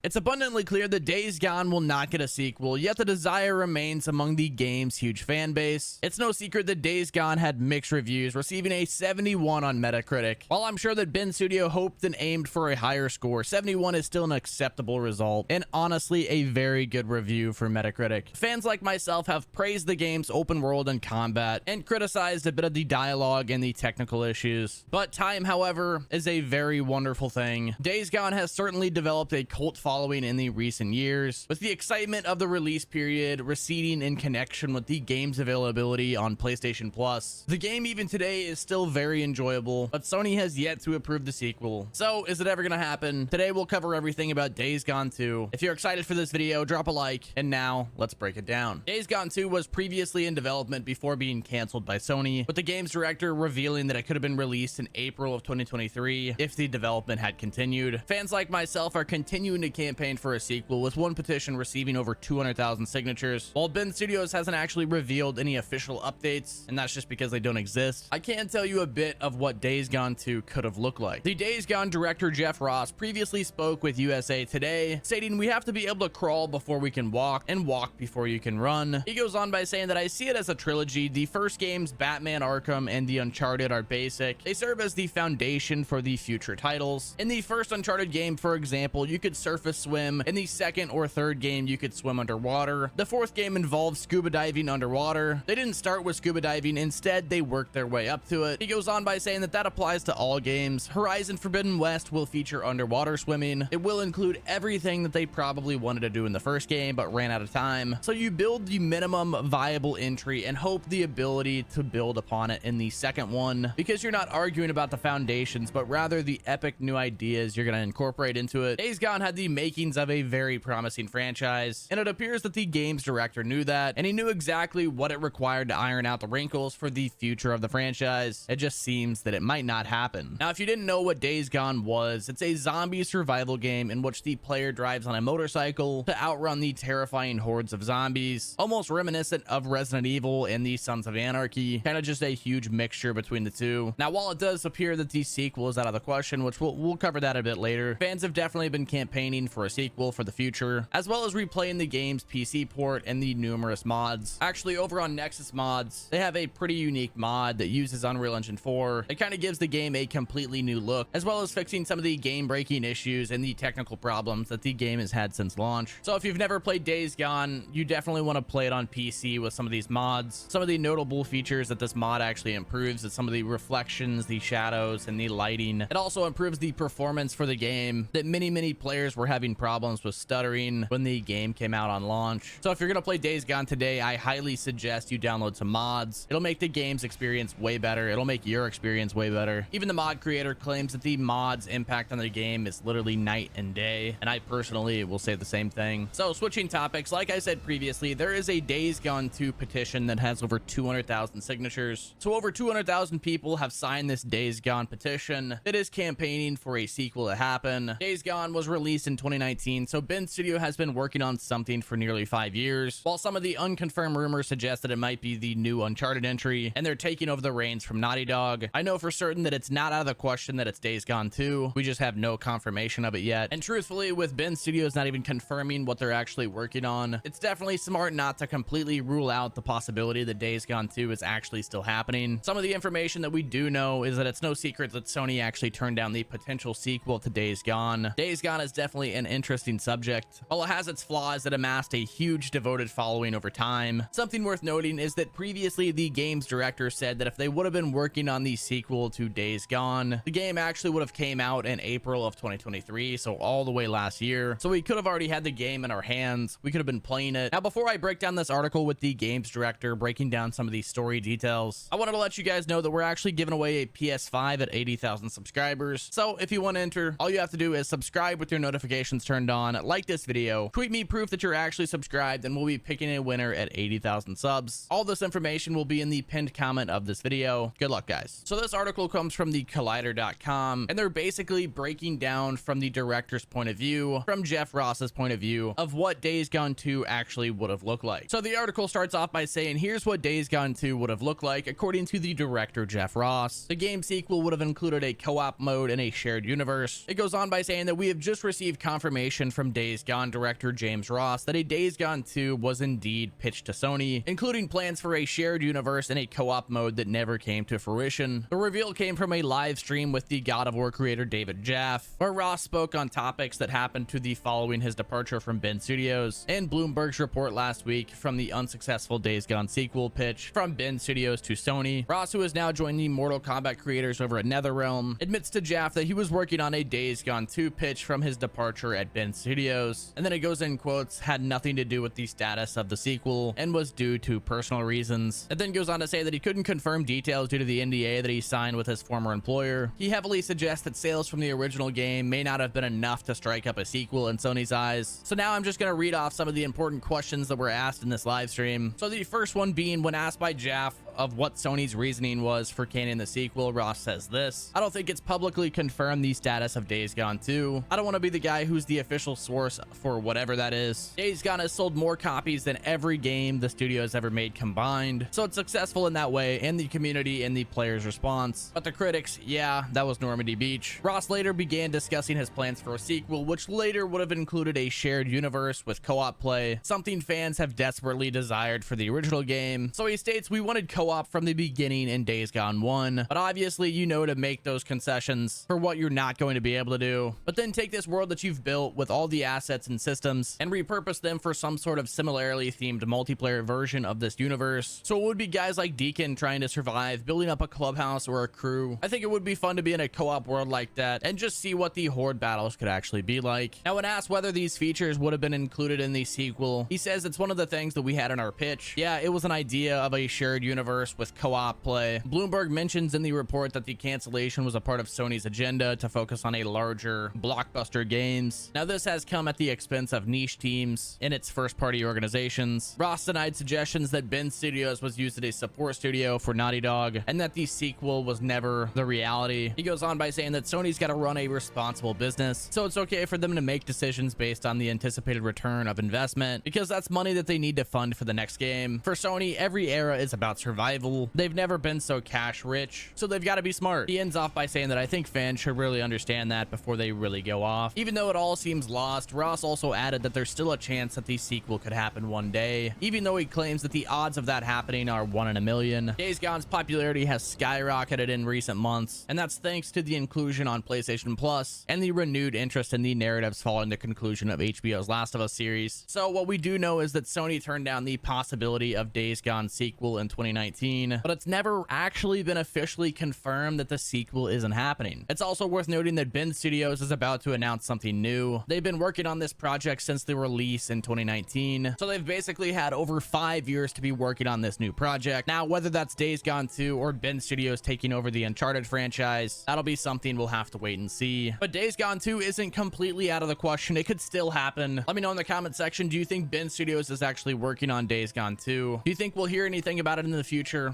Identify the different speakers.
Speaker 1: It's abundantly clear that Days Gone will not get a sequel, yet the desire remains among the game's huge fan base. It's no secret that Days Gone had mixed reviews, receiving a 71 on Metacritic. While I'm sure that Ben Studio hoped and aimed for a higher score, 71 is still an acceptable result, and honestly a very good review for Metacritic. Fans like myself have praised the game's open world and combat, and criticized a bit of the dialogue and the technical issues. But time, however, is a very wonderful thing. Days Gone has certainly developed a cult following in the recent years, with the excitement of the release period receding in connection with the game's availability on PlayStation Plus. The game even today is still very enjoyable, but Sony has yet to approve the sequel. So is it ever gonna happen? Today we'll cover everything about Days Gone 2. If you're excited for this video, drop a like, and now let's break it down. Days Gone 2 was previously in development before being canceled by Sony, with the game's director revealing that it could have been released in April of 2023 if the development had continued. Fans like myself are continuing to campaign for a sequel, with one petition receiving over 200,000 signatures. While Ben Studios hasn't actually revealed any official updates, and that's just because they don't exist, I can tell you a bit of what Days Gone 2 could have looked like. The Days Gone director Jeff Ross previously spoke with USA Today, stating, "We have to be able to crawl before we can walk, and walk before you can run." He goes on by saying that, "I see it as a trilogy. The first games, Batman Arkham and the Uncharted, are basic. They serve as the foundation for the future titles. In the first Uncharted game, for example, you could surface swim. In the second or third game, you could swim underwater. The fourth game involves scuba diving underwater. They didn't start with scuba diving. Instead, they worked their way up to it." He goes on by saying that that applies to all games. Horizon Forbidden West will feature underwater swimming. It will include everything that they probably wanted to do in the first game, but ran out of time. So you build the minimum viable entry and hope the ability to build upon it in the second one, because you're not arguing about the foundations, but rather the epic new ideas you're going to incorporate into it. Days Gone had the makings of a very promising franchise, and it appears that the game's director knew that, and he knew exactly what it required to iron out the wrinkles for the future of the franchise. It just seems that it might not happen. Now, if you didn't know what Days Gone was, it's a zombie survival game in which the player drives on a motorcycle to outrun the terrifying hordes of zombies, almost reminiscent of Resident Evil and the Sons of Anarchy, kind of just a huge mixture between the two. Now, while it does appear that the sequel is out of the question, which we'll cover that a bit later, fans have definitely been campaigning for a sequel for the future, as well as replaying the game's PC port and the numerous mods. Actually, over on Nexus Mods, they have a pretty unique mod that uses Unreal Engine 4. It kind of gives the game a completely new look, as well as fixing some of the game-breaking issues and the technical problems that the game has had since launch. So if you've never played Days Gone, you definitely want to play it on PC with some of these mods. Some of the notable features that this mod actually improves is some of the reflections, the shadows, and the lighting. It also improves the performance for the game that many players were having problems with stuttering when the game came out on launch. So if you're gonna play Days Gone today, I highly suggest you download some mods. It'll make the game's experience way better. It'll make your experience way better. Even the mod creator claims that the mod's impact on the game is literally night and day, and I personally will say the same thing. So switching topics, like I said previously, there is a Days Gone 2 petition that has over 200,000 signatures. So over 200,000 people have signed this Days Gone petition that is campaigning for a sequel to happen. Days Gone was released in 2019, so Ben Studio has been working on something for nearly 5 years. While some of the unconfirmed rumors suggest that it might be the new Uncharted entry, and they're taking over the reins from Naughty Dog, I know for certain that it's not out of the question that it's Days Gone 2. We just have no confirmation of it yet. And truthfully, with Ben Studios not even confirming what they're actually working on, it's definitely smart not to completely rule out the possibility that Days Gone 2 is actually still happening. Some of the information that we do know is that it's no secret that Sony actually turned down the potential sequel to Days Gone. Days Gone is definitely an interesting subject. While it has its flaws, it amassed a huge devoted following over time. Something worth noting is that previously the game's director said that if they would have been working on the sequel to Days Gone, the game actually would have came out in April of 2023, so all the way last year. So we could have already had the game in our hands. We could have been playing it. Now, before I break down this article with the game's director breaking down some of these story details, I wanted to let you guys know that we're actually giving away a PS5 at 80,000 subscribers. So if you want to enter, all you have to do is subscribe with your notifications turned on, like this video, tweet me proof that you're actually subscribed, and we'll be picking a winner at 80,000 subs. All this information will be in the pinned comment of this video. Good luck, guys. So this article comes from the collider.com, and they're basically breaking down from the director's point of view, from Jeff Ross's point of view, of what Days Gone 2 actually would have looked like. So the article starts off by saying, here's what Days Gone 2 would have looked like according to the director Jeff Ross. The game sequel would have included a co-op mode and a shared universe. It goes on by saying that we have just received confirmation from Days Gone director James Ross that a Days Gone 2 was indeed pitched to Sony, including plans for a shared universe and a co-op mode that never came to fruition. The reveal came from a live stream with the God of War creator David Jaffe, where Ross spoke on topics that happened to the following his departure from Ben Studios, and Bloomberg's report last week from the unsuccessful Days Gone sequel pitch from Ben Studios to Sony. Ross, who has now joined the Mortal Kombat creators over at NetherRealm, admits to Jaffe that he was working on a Days Gone 2 pitch from his departure at Ben Studios, and then it goes in quotes, had nothing to do with the status of the sequel and was due to personal reasons. It then goes on to say that he couldn't confirm details due to the NDA that he signed with his former employer. He heavily suggests that sales from the original game may not have been enough to strike up a sequel in Sony's eyes. So now I'm just going to read off some of the important questions that were asked in this live stream. So the first one being, when asked by Jaffe of what Sony's reasoning was for canning the sequel, Ross says this: "I don't think it's publicly confirmed the status of Days Gone 2. I don't want to be the guy who's the official source for whatever that is. Days Gone has sold more copies than every game the studio has ever made combined, so it's successful in that way, and the community and the players' response. But the critics, yeah, that was Normandy Beach." Ross later began discussing his plans for a sequel, which later would have included a shared universe with co-op play, something fans have desperately desired for the original game. So he states, "We wanted co-op from the beginning in Days Gone 1, but obviously you know to make those concessions for what you're not going to be able to do, but then take this world that you've built with all the assets and systems and repurpose them for some sort of similarly themed multiplayer version of this universe. So it would be guys like Deacon trying to survive, building up a clubhouse or a crew. I think it would be fun to be in a co-op world like that and just see what the horde battles could actually be like." Now, when asked whether these features would have been included in the sequel, he says, "It's one of the things that we had in our pitch. Yeah, it was an idea of a shared universe with co-op play." Bloomberg mentions in the report that the cancellation was a part of Sony's agenda to focus on a larger blockbuster games. Now, this has come at the expense of niche teams in its first-party organizations. Ross denied suggestions that Ben Studios was used as a support studio for Naughty Dog and that the sequel was never the reality. He goes on by saying that Sony's got to run a responsible business, so it's okay for them to make decisions based on the anticipated return of investment, because that's money that they need to fund for the next game. For Sony, every era is about survival. They've never been so cash rich, so they've got to be smart. He ends off by saying that I think fans should really understand that before they really go off. Even though it all seems lost, Ross also added that there's still a chance that the sequel could happen one day, even though he claims that the odds of that happening are 1 in a million. Days Gone's popularity has skyrocketed in recent months, and that's thanks to the inclusion on PlayStation Plus and the renewed interest in the narratives following the conclusion of HBO's Last of Us series. So what we do know is that Sony turned down the possibility of Days Gone sequel in 2019, but it's never actually been officially confirmed that the sequel isn't happening. It's also worth noting that Ben Studios is about to announce something new. They've been working on this project since the release in 2019, so they've basically had over 5 years to be working on this new project. Now, whether that's Days Gone 2 or Ben Studios taking over the Uncharted franchise, that'll be something we'll have to wait and see. But Days Gone 2 isn't completely out of the question. It could still happen. Let me know in the comment section, do you think Ben Studios is actually working on Days Gone 2? Do you think we'll hear anything about it in the future?